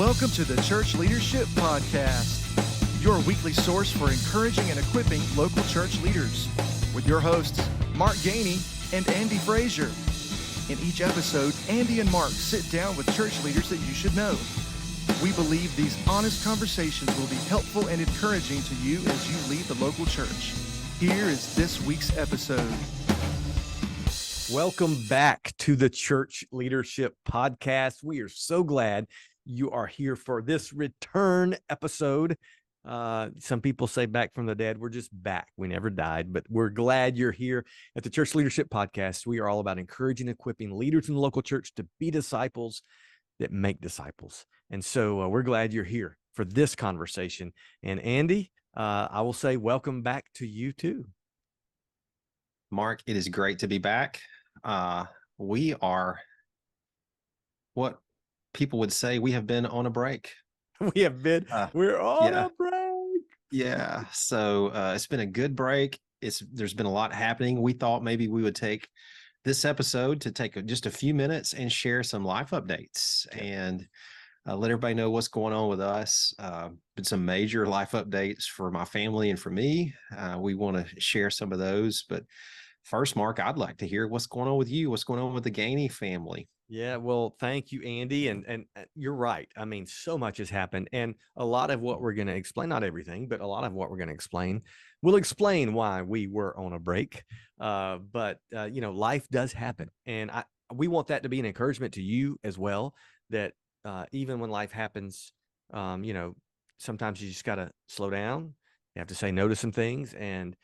Welcome to the Church Leadership Podcast, your weekly source for encouraging and equipping local church leaders, with your hosts, Mark Gainey and Andy Frazier. In each episode, Andy and Mark sit down with church leaders that you should know. We believe these honest conversations will be helpful and encouraging to you as you lead the local church. Here is this week's episode. Welcome back to the Church Leadership Podcast. We are so glad you are here for this return episode. Some people say back from the dead. We're just back. We never died, but we're glad you're here at the Church Leadership Podcast. We are all about encouraging and equipping leaders in the local church to be disciples that make disciples. And so we're glad you're here for this conversation. And Andy, I will say welcome back to you too. Mark, it is great to be back. We are what people would say we have been on a break. We have been, we're on a break. Yeah. So it's been a good break. There's been a lot happening. We thought maybe we would take this episode to take just a few minutes and share some life updates and let everybody know what's going on with us. Been some major life updates for my family and for me. We want to share some of those, but first, Mark, I'd like to hear what's going on with you. What's going on with the Gainey family? Yeah, well, thank you, Andy. And you're right. I mean, so much has happened. And a lot of what we're going to explain, not everything, but a lot of what we're going to explain will explain why we were on a break. But life does happen. And we want that to be an encouragement to you as well, that even when life happens, sometimes you just got to slow down. You have to say no to some things. And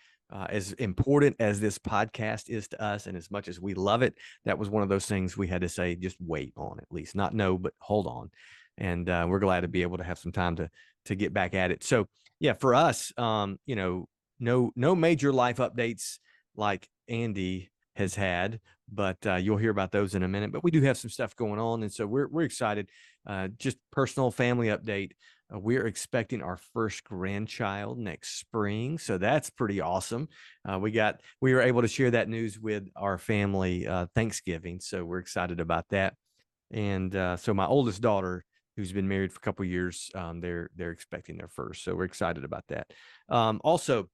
as important as this podcast is to us, and as much as we love it, that was one of those things we had to say, just wait on, at least not no, but hold on. And we're glad to be able to have some time to get back at it. So yeah, for us, no major life updates like Andy has had, but you'll hear about those in a minute. But we do have some stuff going on, and so we're excited. Just personal family update. We're expecting our first grandchild next spring, so that's pretty awesome. We were able to share that news with our family Thanksgiving, so we're excited about that. And so my oldest daughter, who's been married for a couple of years, they're expecting their first, so we're excited about that. Also,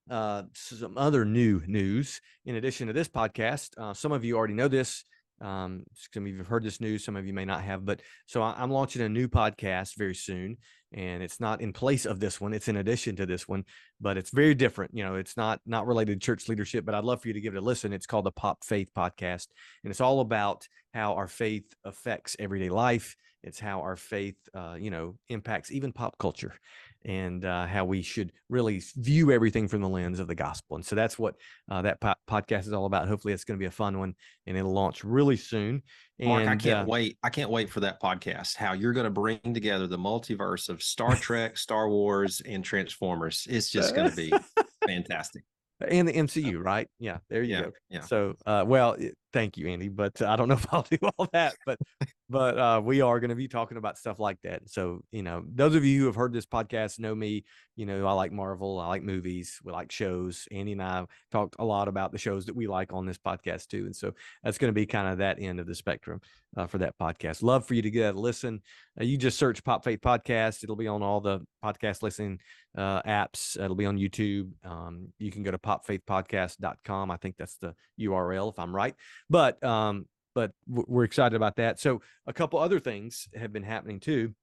some other new news in addition to this podcast. Some of you already know this. Some of you have heard this news, some of you may not have, but so I'm launching a new podcast very soon, and it's not in place of this one. It's in addition to this one, but it's very different. It's not related to church leadership, but I'd love for you to give it a listen. It's called the Pop Faith Podcast, and it's all about how our faith affects everyday life. It's how our faith, impacts even pop culture, and how we should really view everything from the lens of the gospel. And so that's what that podcast is all about. Hopefully it's going to be a fun one, and it'll launch really soon. Mark, I can't wait. I can't wait for that podcast, how you're going to bring together the multiverse of Star Trek, Star Wars, and Transformers. It's just going to be fantastic. And the MCU, right? Yeah, there you go. Yeah. So, thank you, Andy, but I don't know if I'll do all that, but we are going to be talking about stuff like that. So, those of you who have heard this podcast know me. I like Marvel, I like movies, we like shows. Andy and I have talked a lot about the shows that we like on this podcast too. And so that's going to be kind of that end of the spectrum for that podcast. Love for you to get a listen. You just search Pop Faith Podcast. It'll be on all the podcast listening apps. It'll be on YouTube. You can go to popfaithpodcast.com. I think that's the URL if I'm right. But we're excited about that. So a couple other things have been happening too,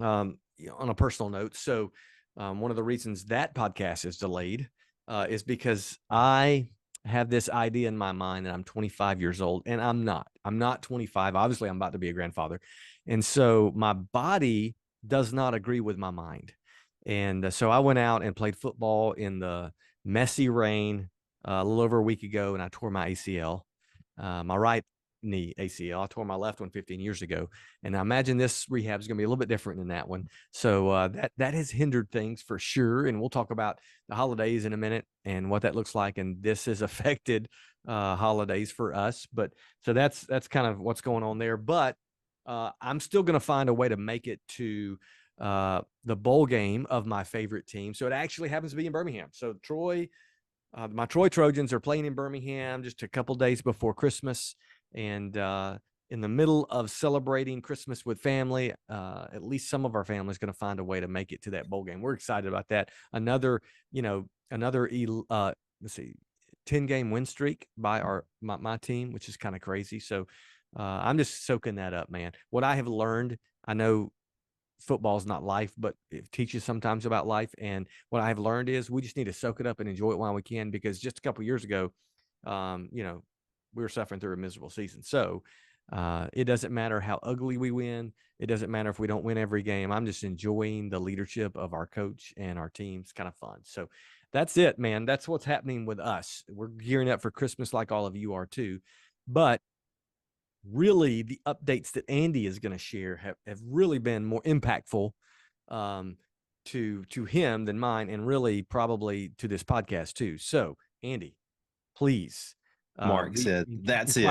on a personal note. So one of the reasons that podcast is delayed is because I have this idea in my mind that I'm 25 years old, and I'm not 25. Obviously, I'm about to be a grandfather. And so my body does not agree with my mind. And so I went out and played football in the messy rain a little over a week ago, and I tore my ACL, my right knee ACL. I tore my left one 15 years ago. And I imagine this rehab is going to be a little bit different than that one. So that has hindered things for sure. And we'll talk about the holidays in a minute and what that looks like. And this has affected holidays for us. But so that's kind of what's going on there. But I'm still going to find a way to make it to the bowl game of my favorite team. So it actually happens to be in Birmingham. So my Troy Trojans are playing in Birmingham just a couple days before Christmas. And in the middle of celebrating Christmas with family, at least some of our family is going to find a way to make it to that bowl game. We're excited about that. Another, let's see, 10-game win streak by my team, which is kind of crazy. So I'm just soaking that up, man. What I have learned, I know football is not life, but it teaches sometimes about life. And what I have learned is we just need to soak it up and enjoy it while we can, because just a couple of years ago, we were suffering through a miserable season. So it doesn't matter how ugly we win. It doesn't matter if we don't win every game. I'm just enjoying the leadership of our coach and our team. It's kind of fun. So that's it, man. That's what's happening with us. We're gearing up for Christmas like all of you are too. But really, the updates that Andy is going to share have really been more impactful to him than mine, and really probably to this podcast too. So, Andy, please. Mark said, "That's it."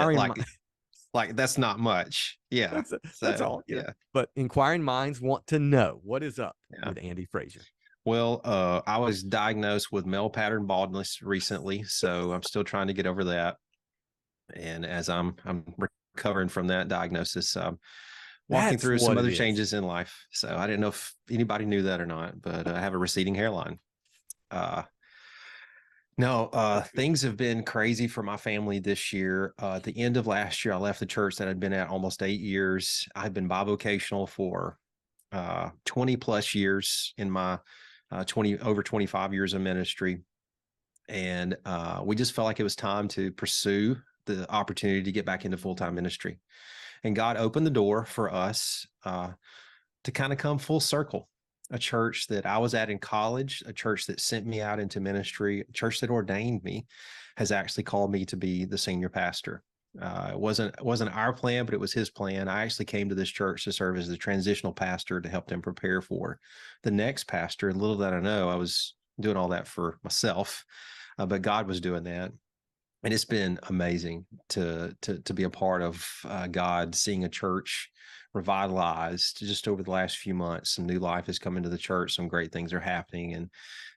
Like that's not much. Yeah, that's all. Yeah. But inquiring minds want to know what is up with Andy Frazier. Well, I was diagnosed with male pattern baldness recently, so I'm still trying to get over that. And as I'm recovering from that diagnosis, walking through some other changes in life. So I didn't know if anybody knew that or not, but I have a receding hairline. Things have been crazy for my family this year. At the end of last year, I left the church that I'd been at almost 8 years. I've been bivocational for 20 plus years in my over 25 years of ministry. And we just felt like it was time to pursue the opportunity to get back into full-time ministry. And God opened the door for us to kind of come full circle. A church that I was at in college, a church that sent me out into ministry, a church that ordained me, has actually called me to be the senior pastor. It wasn't our plan, but it was his plan. I actually came to this church to serve as the transitional pastor to help them prepare for the next pastor. And little did I know, I was doing all that for myself, but God was doing that. And it's been amazing to be a part of God, seeing a church revitalized just over the last few months. Some new life has come into the church. Some great things are happening. And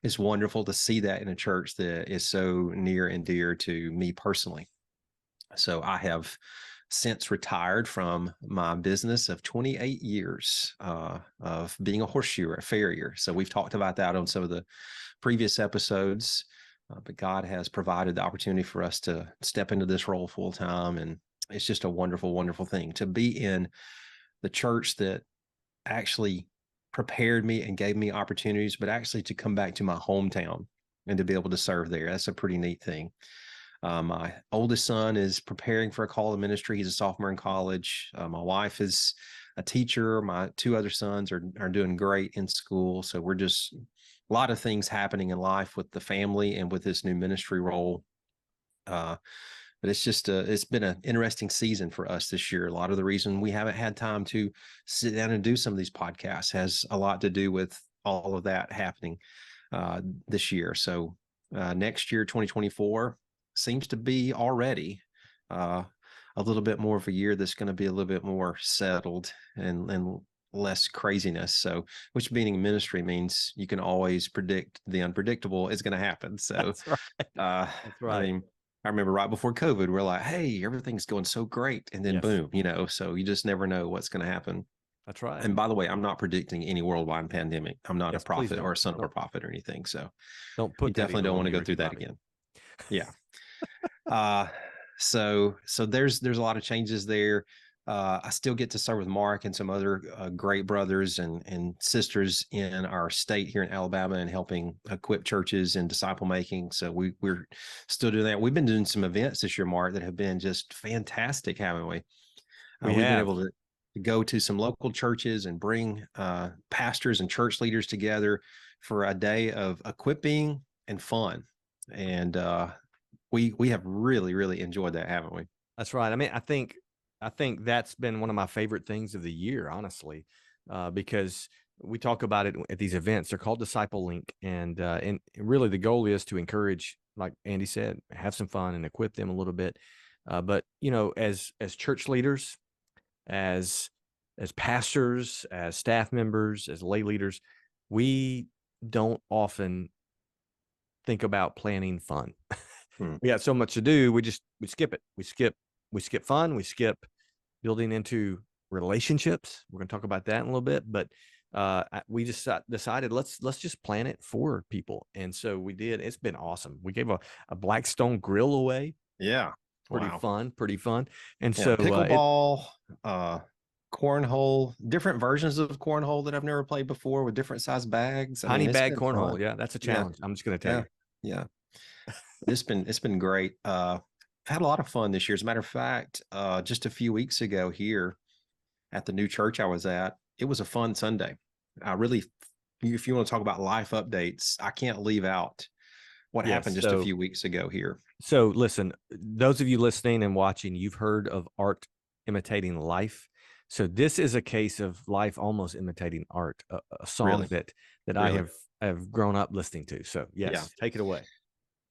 it's wonderful to see that in a church that is so near and dear to me personally. So I have since retired from my business of 28 years of being a horseshoer, a farrier. So we've talked about that on some of the previous episodes. But God has provided the opportunity for us to step into this role full time. And it's just a wonderful, wonderful thing to be in the church that actually prepared me and gave me opportunities, but actually to come back to my hometown and to be able to serve there. That's a pretty neat thing. My oldest son is preparing for a call to ministry. He's a sophomore in college. My wife is a teacher. My two other sons are doing great in school. So we're just a lot of things happening in life with the family and with this new ministry role. But it's just it's been an interesting season for us this year. A lot of the reason we haven't had time to sit down and do some of these podcasts has a lot to do with all of that happening this year. So next year, 2024, seems to be already a little bit more of a year that's going to be a little bit more settled and less craziness. So, which being in ministry means you can always predict the unpredictable is going to happen. So, That's right. That's right. I mean, I remember right before COVID, we're like, hey, everything's going so great. And then boom, so you just never know what's going to happen. That's right. And by the way, I'm not predicting any worldwide pandemic. I'm not a prophet or a son of a prophet or anything. So you definitely don't want to go through that again. Yeah. So there's a lot of changes there. I still get to serve with Mark and some other great brothers and sisters in our state here in Alabama and helping equip churches in disciple making. So we're still doing that. We've been doing some events this year, Mark, that have been just fantastic, haven't we? We've been able to go to some local churches and bring pastors and church leaders together for a day of equipping and fun. And we have really, really enjoyed that, haven't we? That's right. I mean, I think that's been one of my favorite things of the year, honestly, because we talk about it at these events. They're called Disciple Link, and really the goal is to encourage, like Andy said, have some fun and equip them a little bit. But as church leaders, as pastors, as staff members, as lay leaders, we don't often think about planning fun. We got so much to do. We skip it. We skip fun. We skip building into relationships. We're going to talk about that in a little bit, but we just decided let's just plan it for people. And so we did. It's been awesome. We gave a Blackstone grill away. Yeah. Pretty Wow. fun. And Yeah, so pickleball, cornhole, different versions of cornhole that I've never played before with different size bags. I tiny mean, it's bag been cornhole. fun. Yeah, that's a Yeah. challenge. I'm just going to tell Yeah. you. Yeah. It's been great. I've had a lot of fun this year. As a matter of fact, just a few weeks ago here at the new church I was at, it was a fun Sunday. I really, if you want to talk about life updates, I can't leave out what Yes, happened just a few weeks ago here. So listen, those of you listening and watching, you've heard of art imitating life. So this is a case of life almost imitating art, a song Really? that Really? I have grown up listening to. So yes, Yeah. take it away.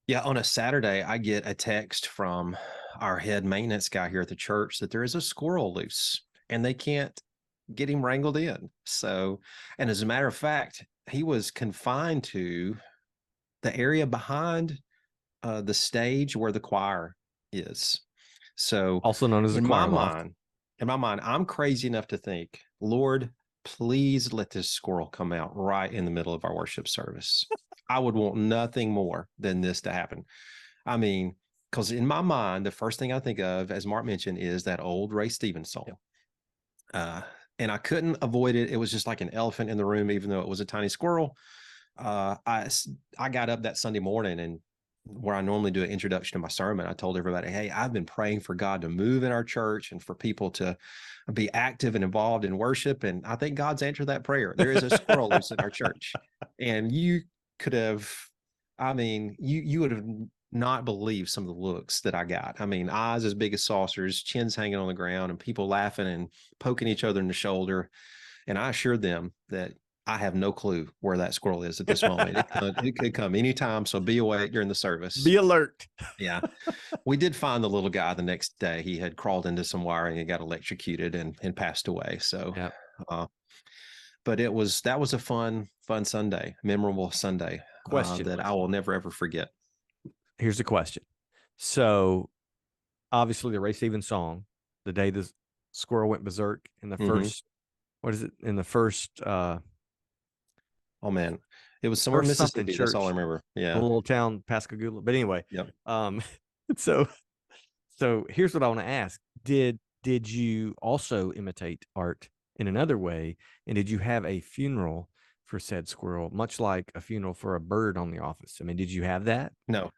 Yeah, on a Saturday, I get a text from our head maintenance guy here at the church that there is a squirrel loose and they can't get him wrangled in. So, and as a matter of fact, he was confined to the area behind the stage where the choir is. So, Also known as the choir loft. In my mind, I'm crazy enough to think, Lord, please let this squirrel come out right in the middle of our worship service. I would want nothing more than this to happen. I mean, because in my mind, the first thing I think of, as Mark mentioned, is that old Ray Stevens song. And I couldn't avoid it. It was just like an elephant in the room, even though it was a tiny squirrel. I got up that Sunday morning, and where I normally do an introduction to my sermon, I told everybody, hey, I've been praying for God to move in our church and for people to be active and involved in worship. And I think God's answered that prayer. There is a squirrel loose in our church. And you could have, I mean, you would have not believed some of the looks that I got. I mean, eyes as big as saucers, chins hanging on the ground, and people laughing and poking each other in the shoulder. And I assured them that I have no clue where that squirrel is at this moment. It could come anytime. So be awake during the service. Be alert. Yeah. We did find the little guy the next day. He had crawled into some wiring and got electrocuted and passed away. So, Yep. But that was a fun Sunday, memorable Sunday that I will never, ever forget. Here's the question. So obviously the Ray Stevens song, the day the squirrel went berserk in the first, what is it? In the first, oh man, it was somewhere in Mississippi. That's all I remember. Yeah. A little town, Pascagoula. But anyway, yep. So here's what I want to ask. Did you also imitate art in another way? And did you have a funeral for said squirrel, much like a funeral for a bird on The Office? I mean, did you have that? No,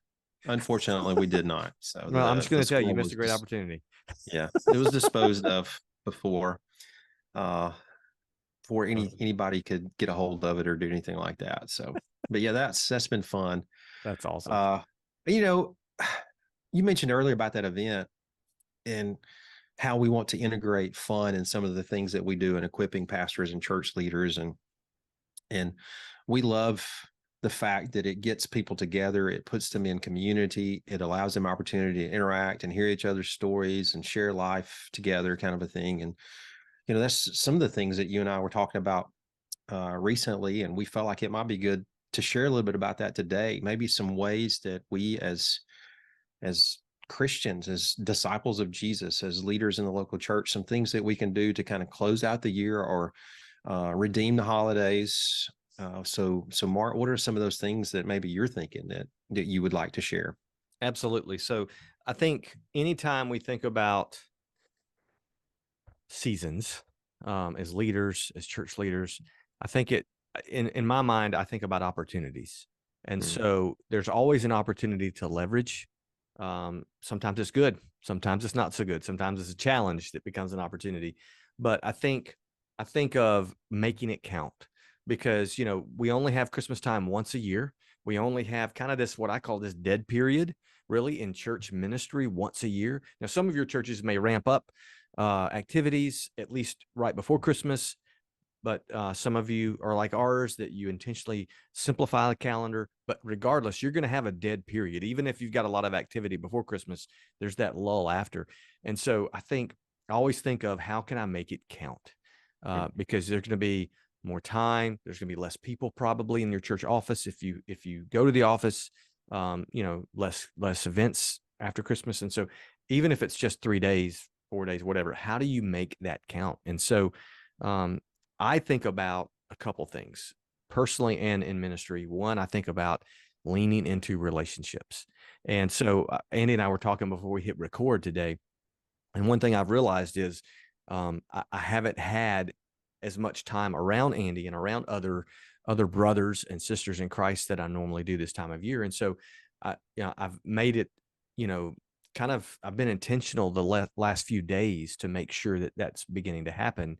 unfortunately we did not. So well, I'm just going to tell you, you missed a great opportunity. Yeah. It was disposed of before anybody could get a hold of it or do anything like that. So, but yeah, that's been fun. That's awesome. You know, you mentioned earlier about that event and how we want to integrate fun in some of the things that we do in equipping pastors and church leaders. And we love the fact that it gets people together. It puts them in community. It allows them opportunity to interact and hear each other's stories and share life together, kind of a thing. And, you know, that's some of the things that you and I were talking about recently. And we felt like it might be good to share a little bit about that today. Maybe some ways that we as Christians, as disciples of Jesus, as leaders in the local church, some things that we can do to kind of close out the year or redeem the holidays. So Mark, what are some of those things that maybe you're thinking that you would like to share? Absolutely. So I think anytime we think about seasons as leaders, as church leaders, I think in my mind, I think about opportunities. And so there's always an opportunity to leverage. Sometimes it's good. Sometimes it's not so good. Sometimes it's a challenge that becomes an opportunity. But I think of making it count because, you know, we only have Christmas time once a year. We only have kind of this, what I call this dead period, really, in church ministry once a year. Now, some of your churches may ramp up activities at least right before Christmas, but some of you are like ours that you intentionally simplify the calendar. But regardless, you're going to have a dead period. Even if you've got a lot of activity before Christmas, there's that lull after. And so I always think of how can I make it count? Because there's going to be more time. There's going to be less people probably in your church office. If you go to the office, you know, less events after Christmas. And so even if it's just 3 days, 4 days, whatever. How do you make that count? And so I think about a couple things personally and in ministry. One, I think about leaning into relationships. And so Andy and I were talking before we hit record today. And one thing I've realized is I haven't had as much time around Andy and around other brothers and sisters in Christ that I normally do this time of year. And so I've made it, I've been intentional the last few days to make sure that that's beginning to happen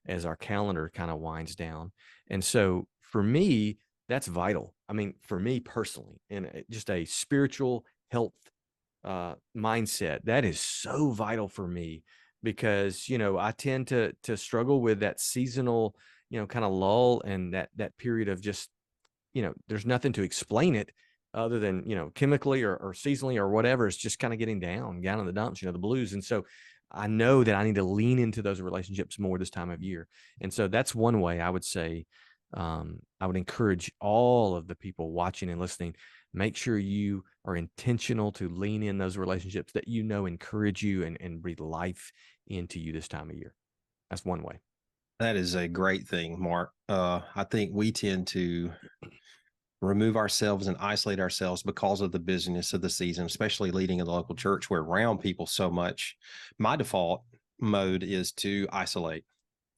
as our calendar kind of winds down. And so for me, that's vital. I mean, for me personally, and just a spiritual health mindset, that is so vital for me because, I tend to struggle with that seasonal, kind of lull and that period of just, there's nothing to explain it other than, chemically or seasonally or whatever. It's just kind of getting down in the dumps, the blues. And so I know that I need to lean into those relationships more this time of year. And so that's one way I would say, I would encourage all of the people watching and listening, make sure you are intentional to lean in those relationships that, encourage you and breathe life into you this time of year. That's one way. That is a great thing, Mark. I think we tend to remove ourselves and isolate ourselves because of the busyness of the season, especially leading in the local church. We're around people so much. My default mode is to isolate.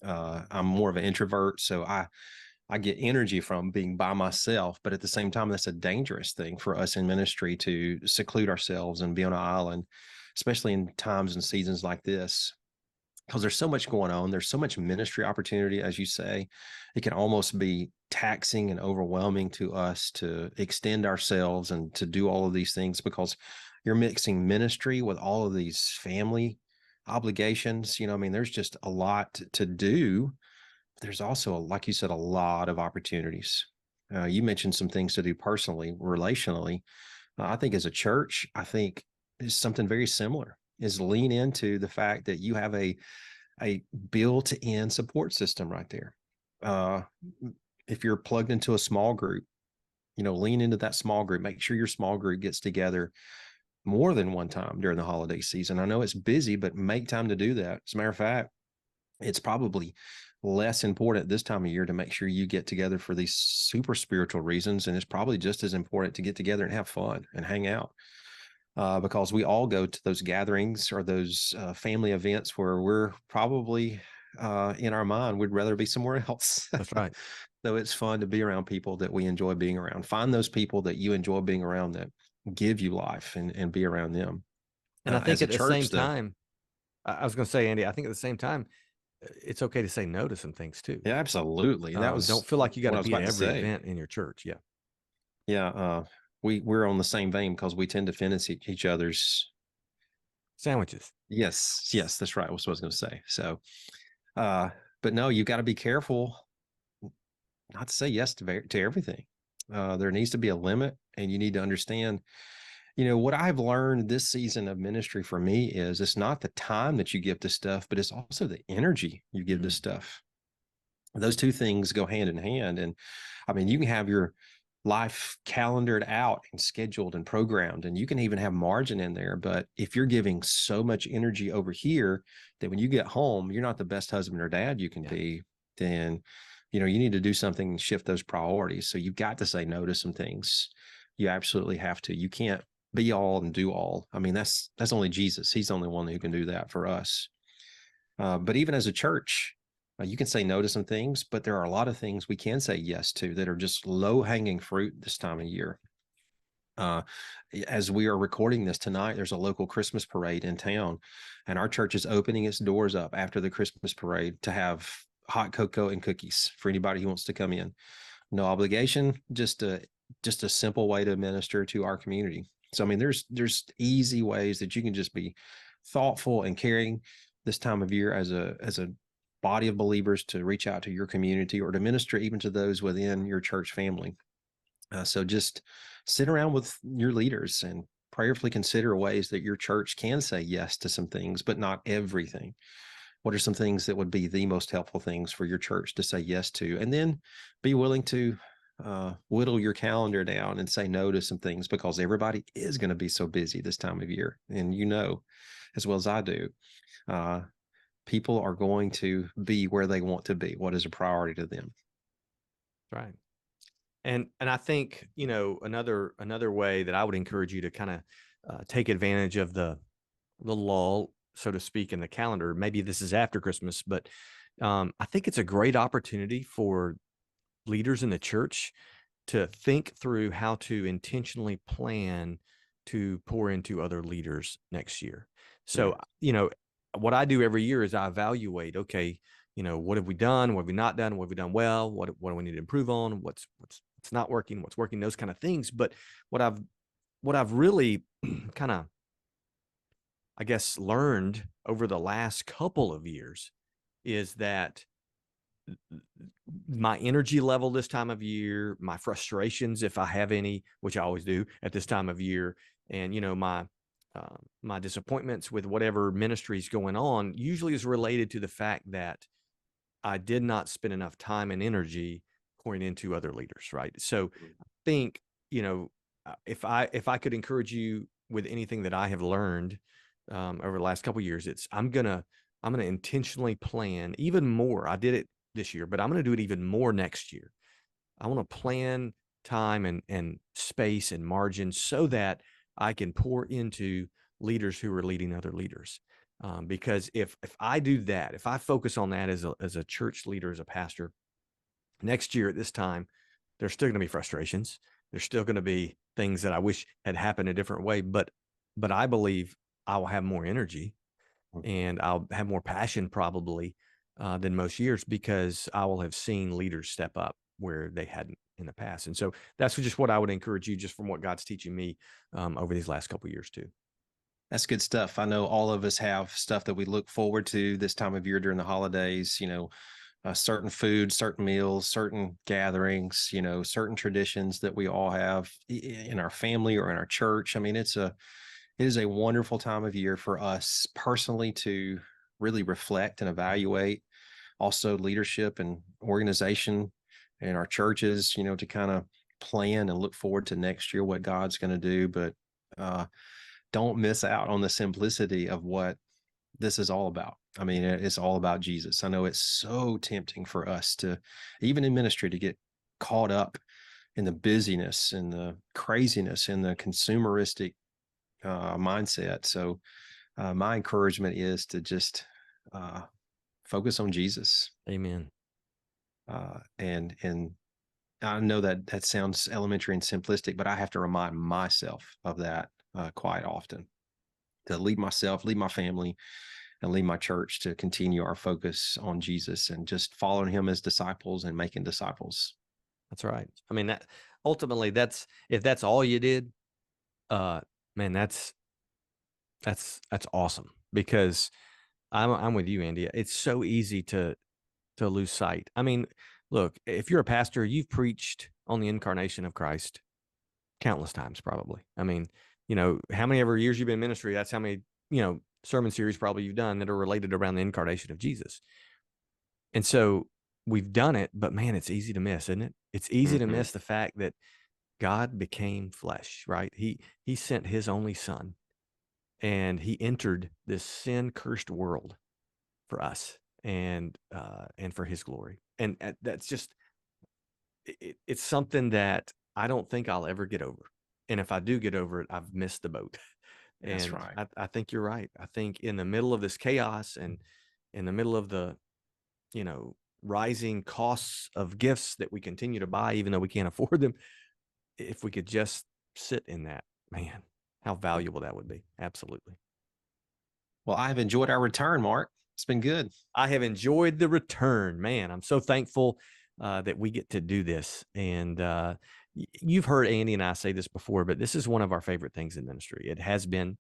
I'm more of an introvert, so I get energy from being by myself, but at the same time, that's a dangerous thing for us in ministry to seclude ourselves and be on an island, especially in times and seasons like this. Because there's so much going on. There's so much ministry opportunity, as you say. It can almost be taxing and overwhelming to us to extend ourselves and to do all of these things because you're mixing ministry with all of these family obligations. There's just a lot to do. There's also, like you said, a lot of opportunities. You mentioned some things to do personally, relationally. I think as a church, I think is something very similar. Is lean into the fact that you have a built-in support system right there. If you're plugged into a small group, lean into that small group. Make sure your small group gets together more than one time during the holiday season. I know it's busy, but make time to do that. As a matter of fact, it's probably less important this time of year to make sure you get together for these super spiritual reasons. And it's probably just as important to get together and have fun and hang out. Because we all go to those gatherings or those family events where we're probably in our mind, we'd rather be somewhere else. That's right. So it's fun to be around people that we enjoy being around. Find those people that you enjoy being around that give you life and be around them. And I think at the same time, I was going to say, Andy, I think at the same time, it's okay to say no to some things too. Yeah, absolutely. And don't feel like you got to be at every event in your church. Yeah. Yeah. We're on the same vein because we tend to finish each other's sandwiches. Yes, that's right. That's what I was going to say. So, but no, you've got to be careful not to say yes to everything. There needs to be a limit, and you need to understand, what I've learned this season of ministry for me is it's not the time that you give to stuff, but it's also the energy you give to stuff. Those two things go hand in hand. And I mean, you can have your life calendared out and scheduled and programmed, and you can even have margin in there. But if you're giving so much energy over here that when you get home, you're not the best husband or dad you can be, then, you need to do something and shift those priorities. So you've got to say no to some things. You absolutely have to. You can't be all and do all. I mean, that's only Jesus. He's the only one who can do that for us. But even as a church, you can say no to some things, but there are a lot of things we can say yes to that are just low-hanging fruit this time of year. As we are recording this tonight, there's a local Christmas parade in town, and our church is opening its doors up after the Christmas parade to have hot cocoa and cookies for anybody who wants to come in. No obligation, just a simple way to minister to our community. So, I mean, there's easy ways that you can just be thoughtful and caring this time of year as a body of believers to reach out to your community or to minister even to those within your church family. So just sit around with your leaders and prayerfully consider ways that your church can say yes to some things, but not everything. What are some things that would be the most helpful things for your church to say yes to? And then be willing to whittle your calendar down and say no to some things, because everybody is going to be so busy this time of year. And as well as I do, uh, people are going to be where they want to be, what is a priority to them. Right. And I think, another way that I would encourage you to kind of take advantage of the lull, so to speak, in the calendar. Maybe this is after Christmas, but I think it's a great opportunity for leaders in the church to think through how to intentionally plan to pour into other leaders next year. So, what I do every year is I evaluate, okay, what have we done? What have we not done? What have we done well? What do we need to improve on? What's not working? What's working? Those kind of things. But what I've really kind of, I guess, learned over the last couple of years is that my energy level this time of year, my frustrations, if I have any, which I always do at this time of year, and my disappointments with whatever ministry is going on, usually is related to the fact that I did not spend enough time and energy pouring into other leaders, right? So I think, if I could encourage you with anything that I have learned over the last couple of years, it's I'm gonna intentionally plan even more. I did it this year, but I'm gonna do it even more next year. I want to plan time and space and margin so that I can pour into leaders who are leading other leaders. Because if I do that, if I focus on that as a church leader, as a pastor, next year at this time, there's still going to be frustrations. There's still going to be things that I wish had happened a different way, but I believe I will have more energy and I'll have more passion probably than most years, because I will have seen leaders step up where they hadn't in the past. And so that's just what I would encourage you, just from what God's teaching me over these last couple of years too. That's good stuff. I know all of us have stuff that we look forward to this time of year during the holidays, certain food, certain meals, certain gatherings, certain traditions that we all have in our family or in our church. I mean, it is a wonderful time of year for us personally to really reflect and evaluate, also leadership and organization in our churches, to kind of plan and look forward to next year, what God's going to do. But don't miss out on the simplicity of what this is all about. I mean, it's all about Jesus. I know it's so tempting for us to, even in ministry, to get caught up in the busyness and the craziness and the consumeristic mindset. So my encouragement is to just focus on Jesus. Amen. And I know that sounds elementary and simplistic, but I have to remind myself of that quite often, to lead myself, lead my family, and lead my church to continue our focus on Jesus and just following him as disciples and making disciples. That's right. I mean, that ultimately, if that's all you did, man, that's awesome, because I'm with you, Andy. It's so easy to lose sight. I mean, look, if you're a pastor, you've preached on the incarnation of Christ countless times, probably. I mean, how many ever years you've been in ministry, that's how many, sermon series probably you've done that are related around the incarnation of Jesus. And so we've done it, but man, it's easy to miss, isn't it? It's easy to miss the fact that God became flesh, right? He sent his only son, and he entered this sin-cursed world for us and for his glory. And that's just, it's something that I don't think I'll ever get over. And if I do get over it, I've missed the boat. That's And right. I think you're right. I think in the middle of this chaos and in the middle of the, rising costs of gifts that we continue to buy, even though we can't afford them, if we could just sit in that, man, how valuable that would be. Absolutely. Well, I've enjoyed our return, Mark. It's been good. I have enjoyed the return, man. I'm so thankful that we get to do this. And you've heard Andy and I say this before, but this is one of our favorite things in ministry. It has been,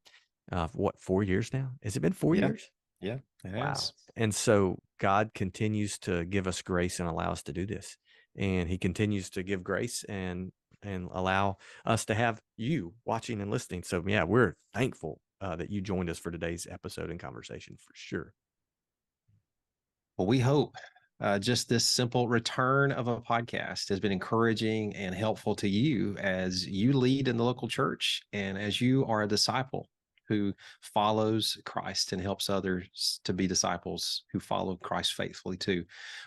4 years now? Has it been 4 years? Yeah, it Wow. has. And so God continues to give us grace and allow us to do this. And he continues to give grace and allow us to have you watching and listening. So yeah, we're thankful that you joined us for today's episode and conversation, for sure. Well, we hope just this simple return of a podcast has been encouraging and helpful to you as you lead in the local church and as you are a disciple who follows Christ and helps others to be disciples who follow Christ faithfully too.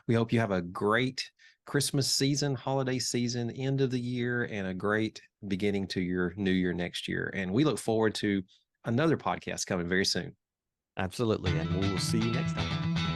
We hope you have a great Christmas season, holiday season, end of the year, and a great beginning to your new year next year. And we look forward to another podcast coming very soon. Absolutely. And we'll see you next time.